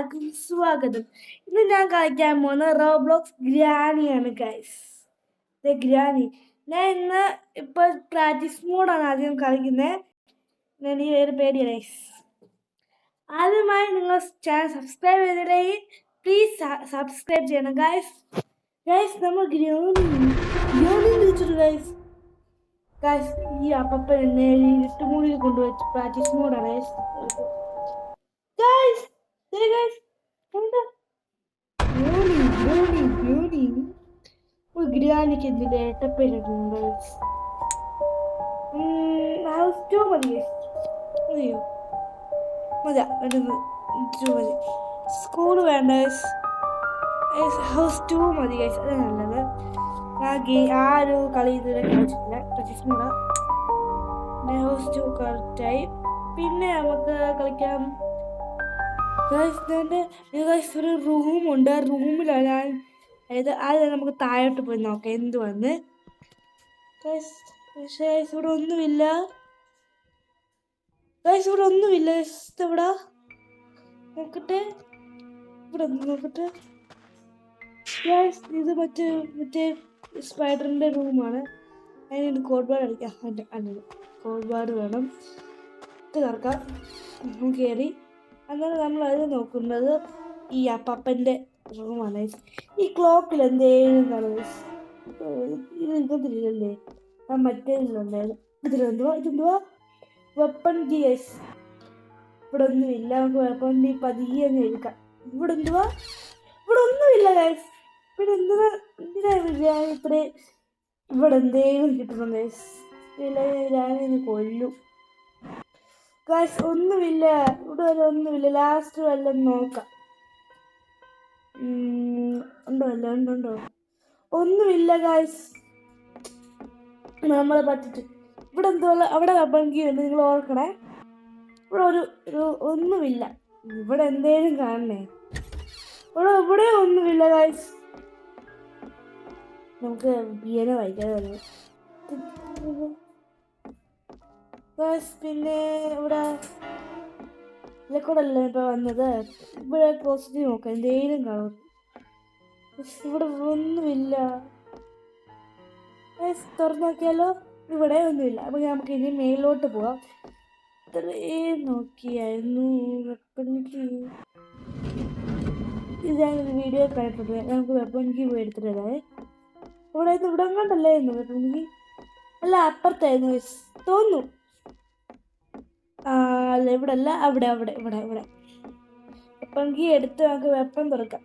എല്ലാവർക്കും സ്വാഗതം. ഇന്ന് ഞാൻ കളിക്കാൻ പോകുന്ന റോബ്ലോക്സ് ഗ്രാനിയാണ് ഗൈസ്. ഗ്രാനി ഞാൻ ഇന്ന് ഇപ്പോൾ പ്രാക്ടീസ് മോഡാണ് ആദ്യം കളിക്കുന്നത്. ഞാൻ ഈ ഒരു പേടി ഗൈസ്. ആദ്യമായി നിങ്ങൾ ചാനൽ സബ്സ്ക്രൈബ് ചെയ്തില്ലെങ്കിൽ പ്ലീസ് സബ്സ്ക്രൈബ് ചെയ്യണം ഗൈസ്. നമ്മൾ ഗ്രാനി വിളിച്ചിട്ട് ഗൈസ്. ഈ അപ്പപ്പൻ എന്നെ ഇട്ടുമൂടിയിൽ കൊണ്ടുവച്ച് പ്രാക്ടീസ് മോഡാണ് ഗൈസ്. ഗ്രാനിക്ക് എന്തിന്റെ ഏട്ടപ്പേരുണ്ട്. ഹൗസ് ടു മതി മതിയോ? മതി മതി. സ്കൂള് വേണ്ട ഹൗസ് ടു മതി ഗൈസ്. അത് നല്ലത്. ആ ഒരു കളി ഇതുവരെ കളിച്ചിട്ടില്ല. ഹൗസ് ടു കറക്റ്റായി. പിന്നെ നമുക്ക് കളിക്കാം ഒരു റൂമുണ്ട്. ആ റൂമിലാണ് ഞാൻ ആദ്യം നമുക്ക് താഴോട്ട് പോയി നോക്കാം എന്ത് വന്ന്. പക്ഷേ ഇവിടെ ഒന്നുമില്ല. ഇവിടെ ഒന്നുമില്ല. ഇവിടെ നോക്കട്ടെ. ഇവിടെ നോക്കട്ടെ. ഇത് മറ്റേ സ്പൈഡറിന്റെ റൂമാണ്. അതിന് കോഡ് ബാർഡ് അടിക്കാം. കോഡ് ബാർഡ് വേണം. ഇത് തുറക്കാം. കയറി. അങ്ങനെ നമ്മൾ അത് നോക്കുന്നത് ഈ അപ്പപ്പൻ്റെ റൂമാണ്. ഈ ക്ലോക്കിൽ എന്തേലും കാണും. ഇത് ഇങ്ങനത്തില്ലല്ലേ? ആ മറ്റേതിലുണ്ടായിരുന്നു. ഇതെന്തുവാ വെപ്പൺ ജി എസ്. ഇവിടെ ഒന്നുമില്ല. നമുക്ക് വെപ്പൺ ജി പതിയെ ഒന്ന് എടുക്കാം. ഇവിടെ എന്തുവാ? ഇവിടെ ഒന്നുമില്ല ഗൈസ്. പിന്നെ എന്തിനാ ഇത്രയും ഇവിടെ എന്തേലും കിട്ടുന്നുണ്ട് ഗൈസ്. ഞാനിന്ന് കൊല്ലും ഗൈസ്. ഒന്നുമില്ല. ഇവിടെ വരെ ഒന്നുമില്ല. ലാസ്റ്റ് വല്ലതും നോക്കാം. ഉണ്ടോ? ഒന്നുമില്ല ഗൈസ്. നമ്മളെ പറ്റിട്ട് ഇവിടെ എന്തോ അവിടെ വെപ്പൺകിയുണ്ട്. നിങ്ങൾ ഓർക്കണേ. ഇവിടെ ഒരു ഒന്നുമില്ല. ഇവിടെ എന്തേലും കാണണേ. ഇവിടെ ഒന്നുമില്ല ഗൈസ്. നമുക്ക് ബിയനെ വായിക്കാതെ. പിന്നെ ഇവിടെ ഇലക്കൂടല്ലേ ഇപ്പൊ വന്നത്. ഇവിടെ പോസിറ്റീവ് നോക്കാം. എന്തേലും കാണും. ഇവിടെ ഒന്നുമില്ല. തുറന്നു നോക്കിയാലോ? ഇവിടെ ഒന്നുമില്ല. അപ്പൊ നമുക്ക് ഇനി മേലോട്ട് പോവാം. ഇത്രയും നോക്കിയായിരുന്നു വെപ്പൺകി. ഇത് ഞാനൊരു വീഡിയോ കണ്ടിട്ടുണ്ട്. നമുക്ക് വെപ്പൺകി പോയി എടുത്തിട്ടേ. ഇവിടെ കണ്ടല്ലായിരുന്നു വെപ്പൺകി. അല്ല, അപ്പുറത്തായിരുന്നു തോന്നുന്നു. അല്ല, ഇവിടെ അല്ല. ഇവിടെ വെപ്പൺകി എടുത്ത് നമുക്ക് വെപ്പൺ തുറക്കാം.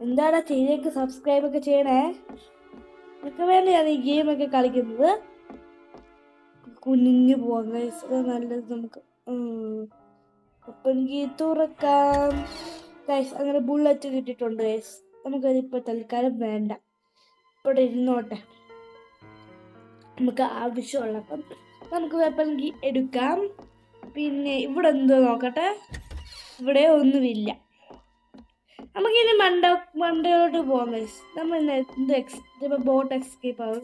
എന്താടാ ചെയ്തേക്ക്? സബ്സ്ക്രൈബ് ഒക്കെ ചെയ്യണേ. ഇതൊക്കെ വേണ്ടിയാണ് ഈ ഗെയിമൊക്കെ കളിക്കുന്നത്. കുനിഞ്ഞു പോവാം ഗൈസ്. നല്ലത്. നമുക്ക് വെപ്പൺകി തുറക്കാം ഗൈസ്. അങ്ങനെ ബുള്ളറ്റ് കിട്ടിയിട്ടുണ്ട് ഗൈസ്. നമുക്കതിപ്പോൾ തൽക്കാലം വേണ്ട. ഇവിടെ ഇരുന്നോട്ടെ. നമുക്ക് ആവശ്യമുള്ളപ്പം നമുക്ക് വെപ്പൺകി എടുക്കാം. പിന്നെ ഇവിടെ എന്തോ നോക്കട്ടെ. ഇവിടെ ഒന്നുമില്ല. നമുക്കിനി മണ്ടയോട്ട് പോകാം ഗൈസ്. നമ്മൾ ഇന്ന് ബോട്ട് എസ്കേപ്പ് ആവും.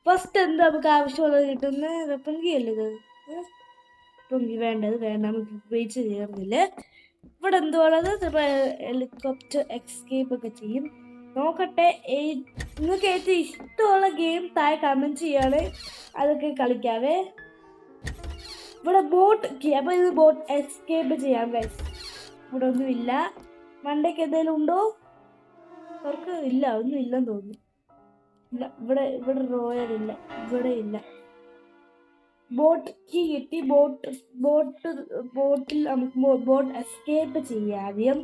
ഫസ്റ്റ് എന്താ നമുക്ക് ആവശ്യമുള്ളത് കിട്ടുന്ന വെപ്പൺകി അല്ലേ ഇത്? വെപ്പൺകി വേണ്ട. നമുക്ക് വെയിറ്റ് ചെയ്യുന്നില്ല. ഇവിടെ എന്തോ ഉള്ളത്. ഹെലികോപ്റ്റർ എസ്കേപ്പ് ഒക്കെ ചെയ്യും. നോക്കട്ടെ. നിങ്ങൾക്ക് ഏറ്റവും ഇഷ്ടമുള്ള ഗെയിം താഴെ കമൻറ്റ് ചെയ്യാണ്. അതൊക്കെ കളിക്കാവേ. ഇവിടെ ബോട്ട് അപ്പോൾ ഇത് ബോട്ട് എസ്കേപ്പ് ചെയ്യാം ഗൈസ്. ഇവിടെ ഒന്നുമില്ല. മണ്ടയ്ക്ക് എന്തെങ്കിലും ഉണ്ടോ? അവർക്ക് ഇല്ല. ഒന്നും ഇല്ലെന്ന് തോന്നുന്നു. ഇല്ല. ഇവിടെ റോയൽ ഇല്ല. ഇവിടെ ഇല്ല. ബോട്ട് കീ കിട്ടി. ബോട്ടിൽ നമുക്ക് ബോട്ട് എസ്കേപ്പ് ചെയ്യാം. ആദ്യം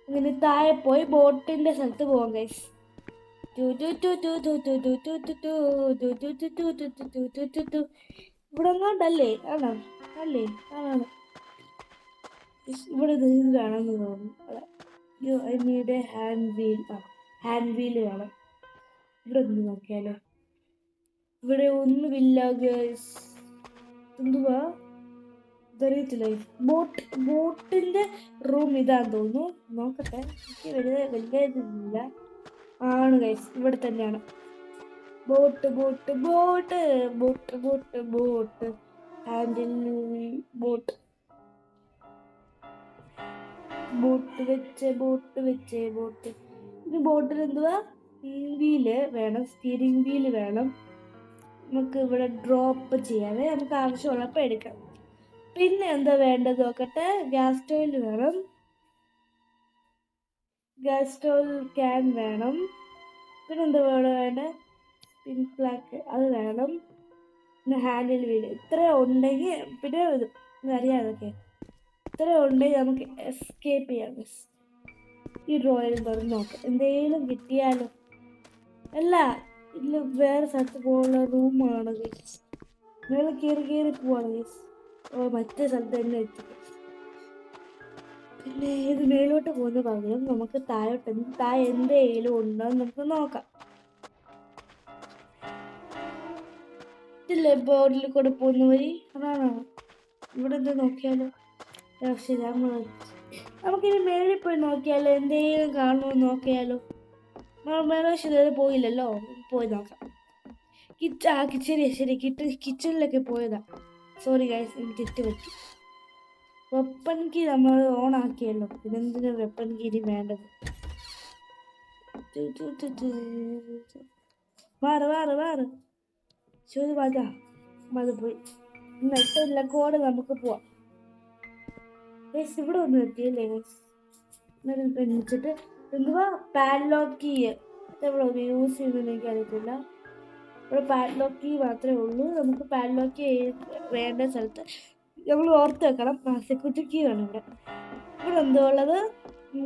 ഇങ്ങനെ താഴെ പോയി ബോട്ടിന്റെ സ്ഥലത്ത് പോവാം ഗൈസ്. ഇവിടെ എങ്ങോട്ടല്ലേ? ആണോ? അല്ലേ? ആണ്. ഇവിടെ കാണാമെന്ന് തോന്നുന്നു. ഐ നീഡ് ഹാൻഡ് വീൽ വേണം. ഇവിടെ ഒന്ന് നോക്കിയാലോ? ഇവിടെ ഒന്നുമില്ല ഗൈസ്. എന്തുവാ? ഇതറിയത്തില്ല. ബോട്ടിന്റെ റൂം ഇതാന്ന് തോന്നുന്നു. നോക്കട്ടെ. എനിക്ക് വലിയ ഇതില്ല. ആണ് ഗൈസ്. ഇവിടെ തന്നെയാണ് ബോട്ട്. ഹാൻഡിൽ ബോട്ട് ബോട്ട് വെച്ച് ബോട്ട് വെച്ച് ബോട്ട്. ഇനി ബോട്ടിൽ എന്തുവാ, വീല് വേണം, സ്റ്റിയറിംഗ് വീല് വേണം. നമുക്ക് ഇവിടെ ഡ്രോപ്പ് ചെയ്യാതെ നമുക്ക് ആവശ്യമുള്ളപ്പോൾ എടുക്കാം. പിന്നെ എന്താ വേണ്ടത് നോക്കട്ടെ. ഗ്യാസ് സ്റ്റോവിൽ വേണം, ഗ്യാസ് സ്റ്റോവിൽ ക്യാൻ വേണം. പിന്നെ എന്താ വേണ്ടേ, പിൻ പ്ലാക്ക് അത് വേണം. പിന്നെ ഹാൻഡിൽ വീല്. ഇത്ര ഉണ്ടെങ്കിൽ പിന്നെ അറിയാം അതൊക്കെ. ഇത്ര ഉണ്ടെങ്കിൽ നമുക്ക് എസ്കേപ്പ് ചെയ്യാം. ഈ ഡ്രോയിൽ തുറന്ന് നോക്കാം, എന്തെങ്കിലും കിട്ടിയാലോ. അല്ല, ഇല്ല, വേറെ സ്ഥലത്ത് പോകുന്ന റൂമാണ് ഗൈസ്. മേലെ കയറി പോവാണ് ഗൈസ്. മറ്റേ സ്ഥലത്ത് തന്നെ എത്തി. പിന്നെ ഇത് മേലോട്ട് പോകുന്ന പകരം നമുക്ക് താഴെ എന്തെങ്കിലും ഉണ്ടോ എന്ന് നമുക്ക് നോക്കാം. ഇതില്ലേ ബോർഡിൽ കൂടെ പോകുന്ന വഴി, അതാണോ? ഇവിടെ എന്താ നോക്കിയാലോ. ശരി, നമുക്കിനി മേളിൽ പോയി നോക്കിയാലോ, എന്തെങ്കിലും കാണുമോ നോക്കിയാലോ. മേളോശം പോയില്ലല്ലോ, പോയി നോക്കാം. ശരി കിച്ചണിലൊക്കെ പോയതാ. സോറി ഗൈസ്, എനിക്ക് തെറ്റ് പറ്റി. വെപ്പൺ കീ നമ്മൾ ഓൺ ആക്കിയല്ലോ, പിന്നെന്തിനാ വെപ്പൺ കീ വേണ്ടത്. മാറ് ശരി, മത പോയി. നെട്ടില്ല കോഡ്, നമുക്ക് പോവാം. ഗൈസ് ഇവിടെ ഒന്ന് എത്തിയല്ലേ ഗൈസ്. വെച്ചിട്ട് എന്തുവാ പാഡ്ലോക്ക് കീ ഇവിടെ യൂസ് ചെയ്യുന്നത് എനിക്ക് അറിയത്തില്ല. ഇവിടെ പാഡ്ലോക്ക് കീ മാത്രമേ ഉള്ളൂ. നമുക്ക് പാഡ്ലോക്ക് കീ വേണ്ട സ്ഥലത്ത് നമ്മൾ ഓർത്ത് വെക്കണം. സെക്യൂരിറ്റി കീ വേണം. ഇവിടെ എന്തോ ഉള്ളത്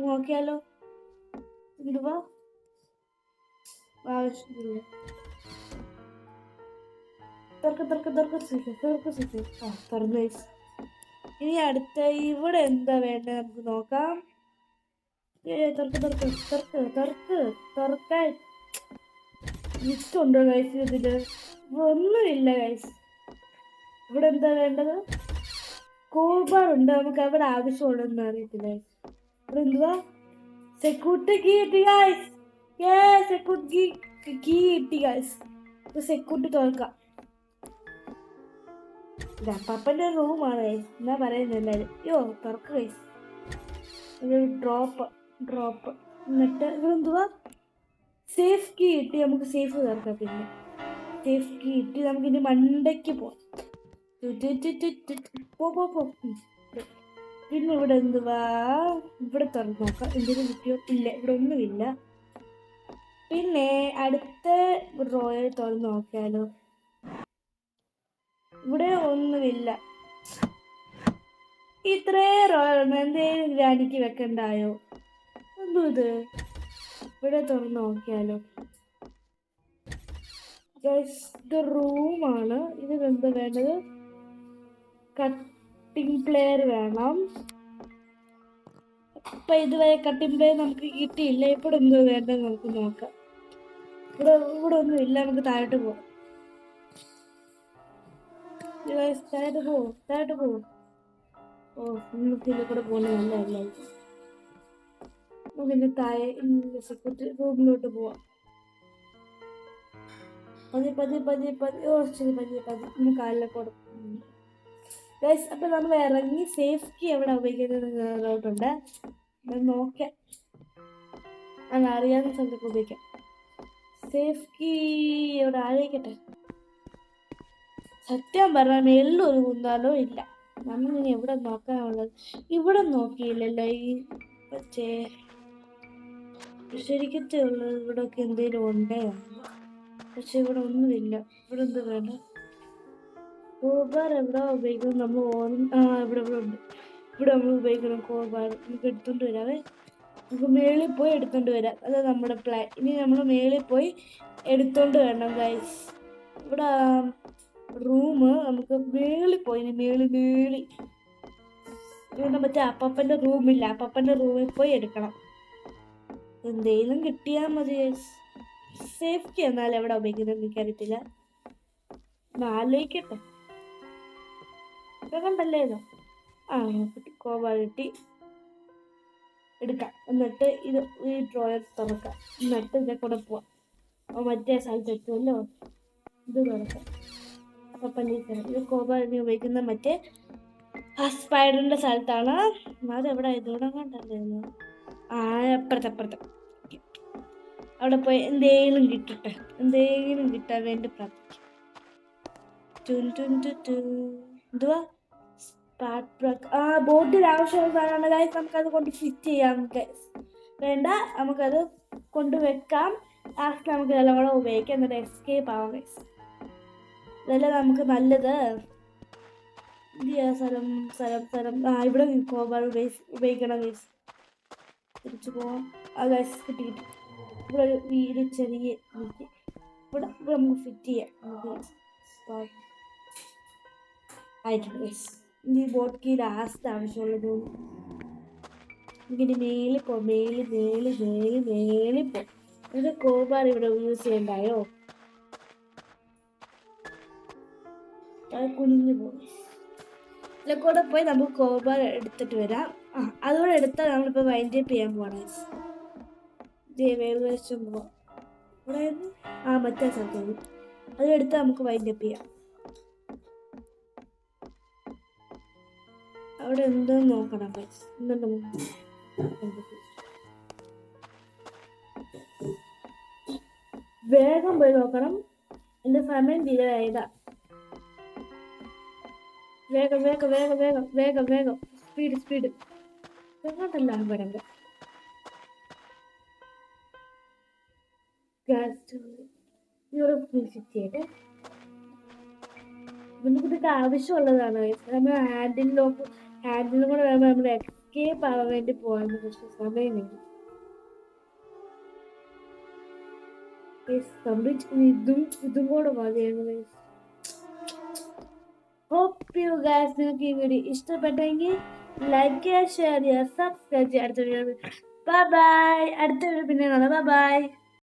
നോക്കിയാലോ. എന്തുവാ ആവശ്യമില്ല. തുറന്നു. ഇനി അടുത്ത ഇവിടെ എന്താ വേണ്ടത് നമുക്ക് നോക്കാം. തുറക്കാൻ ലിസ്റ്റുണ്ടോ ഗൈസ്? ഇതില് ഒന്നുമില്ല ഗൈസ്. ഇവിടെ എന്താ വേണ്ടത്? കോൾബാർ ഉണ്ട്, നമുക്ക് അവിടെ ആവശ്യമുള്ളതെന്ന് അറിയത്തില്ല. ഇവിടെ എന്തുവാ സെക്യൂരിറ്റി കീ കിട്ടി ഗൈസ്. സെക്യൂരിറ്റി കീ കിട്ടി ഗൈസ്. സെക്യൂരിറ്റി തുറക്കാം. പപ്പന്റെ റൂമാണ് എന്നാ പറയുന്നത് എല്ലാവരും. തുറക്കുക ഗൈസ്. ഒരു ഡ്രോപ്പ്. എന്നിട്ട് ഇവിടെ എന്തുവാ സേഫ് കീ കിട്ടി. നമുക്ക് സേഫ് തുറക്കാം. പിന്നെ സേഫ് കീ കിട്ടി, നമുക്കിനി മണ്ടയ്ക്ക് പോവാം. പിന്നെ ഇവിടെ എന്തുവാ, ഇവിടെ തുറന്ന് നോക്കാം എന്തെങ്കിലും കിട്ടിയോ. ഇല്ല, ഇവിടെ ഒന്നുമില്ല. പിന്നെ അടുത്ത ഡ്രോയർ തുറന്ന് നോക്കിയാലോ. ഇവിടെ ഒന്നുമില്ല. ഇത്രേ റോയാണ്, എന്തേലും ഗ്രാനിക്ക് വെക്കണ്ടായോ? എന്തോ ഇത്. ഇവിടെ തുറന്ന് നോക്കിയാലോ. ഇത് റൂമാണ്. ഇതിനെന്താ വേണ്ടത്? കട്ടിംഗ് പ്ലെയർ വേണം. ഇപ്പൊ ഇതുവരെ കട്ടിംഗ് പ്ലെയർ നമുക്ക് കിട്ടിയില്ല. ഇവിടെ എന്തോ വേണ്ടത് നമുക്ക് നോക്കാം. ഇവിടെ ഒന്നും ഇല്ല. നമുക്ക് താഴോട്ട് പോവാം. താഴോട്ട് പോവും. നമുക്ക് ഇതിൽ കൂടെ പോകുന്നത് നല്ലതല്ല. നമുക്കിന്റെ താഴെ സെക്യൂരിറ്റി റൂമിലോട്ട് പോവാം. പതി കാലിലേക്കൂടെ. അപ്പൊ നമ്മൾ ഇറങ്ങി സേഫ്റ്റി എവിടെ ഉപയോഗിക്കുന്നുണ്ട് നോക്കാം. അറിയാവുന്ന സ്ഥലത്തൊക്കെ ഉപയോഗിക്കാം. സേഫ്റ്റി എവിടെ ആലോചിക്കട്ടെ. സത്യം പറഞ്ഞാൽ മേളിൽ ഒരു കുന്നാലോ ഇല്ല. നമ്മളിനി എവിടെ നോക്കാനുള്ളത്? ഇവിടെ നോക്കിയില്ലല്ലോ. ഈ മറ്റേ ശരിക്കത്തെ ഉള്ളത് ഇവിടെ ഒക്കെ എന്തെങ്കിലും ഉണ്ടേ, പക്ഷെ ഇവിടെ ഒന്നുമില്ല. ഇവിടെ എന്ത് വേണ്ട? കോബാർ എവിടെ ഉപയോഗിക്കുന്നത്? നമ്മൾ ഇവിടെ ഉണ്ട്. ഇവിടെ നമ്മൾ ഉപയോഗിക്കണം കോബാർ. നമുക്ക് എടുത്തോണ്ട് വരാവേ. നമുക്ക് മേളിൽ പോയി എടുത്തോണ്ട് വരാം. അതാണ് നമ്മുടെ പ്ലാൻ. ഇനി നമ്മൾ മേളിൽ പോയി എടുത്തോണ്ട് വരണം ഗൈസ്. ഇവിടെ റൂമ് നമുക്ക് മേളിൽ പോയി മേളി ഇവിടെ മറ്റേ അപ്പപ്പൻ്റെ റൂമില്ല. അപ്പപ്പൻ്റെ റൂമിൽ പോയി എടുക്കണം. എന്തെങ്കിലും കിട്ടിയാൽ മതി. സേഫ്റ്റി എന്നാൽ എവിടെ ഉപയോഗിക്കുന്നത് എനിക്കറിയത്തില്ല. ആലോചിക്കട്ടെ. കണ്ടല്ലേ ഇതോ. കോബ കിട്ടി. എടുക്കാം. എന്നിട്ട് ഈ ഡ്രോയർ തുറക്കാം. എന്നിട്ട് ഇതേ കൂടെ പോവാം. മറ്റേ സ്ഥലത്ത് എത്തുമല്ലോ. ഇത് തുറക്കാം. അപ്പം ഇത് കോബ ഉപയോഗിക്കുന്ന മറ്റേ ആ സ്പൈഡറിന്റെ സ്ഥലത്താണ്. അതെവിടെ ഇതോടെ കണ്ടായിരുന്നു. ആ അപ്പുറത്തെ അവിടെ പോയി എന്തെങ്കിലും കിട്ടട്ടെ, എന്തെങ്കിലും കിട്ടാൻ വേണ്ടി പ്രാർത്ഥിക്കും. എന്തുവാ ആ ബോട്ടിൽ ആവശ്യമുള്ള സാധനമാണ് ഗൈസ്. നമുക്കത് കൊണ്ട് ഫിറ്റ് ചെയ്യാം ഗൈസ്. വേണ്ട, നമുക്കത് കൊണ്ടുവെക്കാം. ലാസ്റ്റ് നമുക്ക് ഇതെല്ലാം കൂടെ ഉപയോഗിക്കാം, എന്നിട്ട് എസ്കേപ്പ് ആവാം ഗൈസ്. ഇതെല്ലാം നമുക്ക് നല്ലത്. സ്ഥലം ഇവിടെ ഉപയോഗിക്കണം ഗൈസ്. തിരിച്ചു പോവാം. ആ ഗൈസ് കിട്ടി. ഇവിടെ ഒരു വീട് ചെറിയ ഇവിടെ നമുക്ക് ഫിറ്റ് ചെയ്യാം. ആയിട്ടുണ്ട് ഗൈസ്. ഈ ബോട്ട് കീ ലാസ്റ്റ് ആവശ്യമുള്ളത്. ഇങ്ങനെ മേളിൽ പോ, മേളിൽ പോ. ഇത് കോബാർ ഇവിടെ യൂസ് ചെയ്യണ്ടായോ? അത് കുനിഞ്ഞു പോകും. ഇതിൽ കൂടെ പോയി നമുക്ക് കോബാർ എടുത്തിട്ട് വരാം. അതുകൂടെ എടുത്താൽ നമ്മളിപ്പോൾ വൈൻഡ് അപ്പ് ചെയ്യാൻ പോകണം. ഏകദേശം പോവാം. ഇവിടെ മറ്റേ സ്ഥലത്ത് അതെടുത്ത് നമുക്ക് വൈൻഡ് അപ്പ് ചെയ്യാം. അവിടെ എന്തോന്ന് നോക്കണം. വേഗം പോയി നോക്കണം. എന്റെ സമയം തീരായതാ. വേഗം സ്പീഡ് എങ്ങോട്ടെല്ലാം വരണ്ട. നമുക്കിതൊക്കെ ആവശ്യമുള്ളതാണ്. നമ്മൾ ഹാൻഡിലും കൂടെ വേണം നമ്മൾ എസ്കേപ്പ് ആവാൻ വേണ്ടി പോകാൻ. പക്ഷെ സമയമില്ല. ഇതും കൂടെ മതിയാണ്. ഹോപ്പ് യു ഗൈസ് നിങ്ങൾക്ക് ഈ വീഡിയോ ഇഷ്ടപ്പെട്ടെങ്കിൽ ലൈക്ക് ചെയ്യുക, ഷെയർ ചെയ്യുക, സബ്സ്ക്രൈബ് ചെയ്യുക. അടുത്ത വീഡിയോ ബൈ. അടുത്ത വീഡിയോ പിന്നെ കാണാം. ബൈ.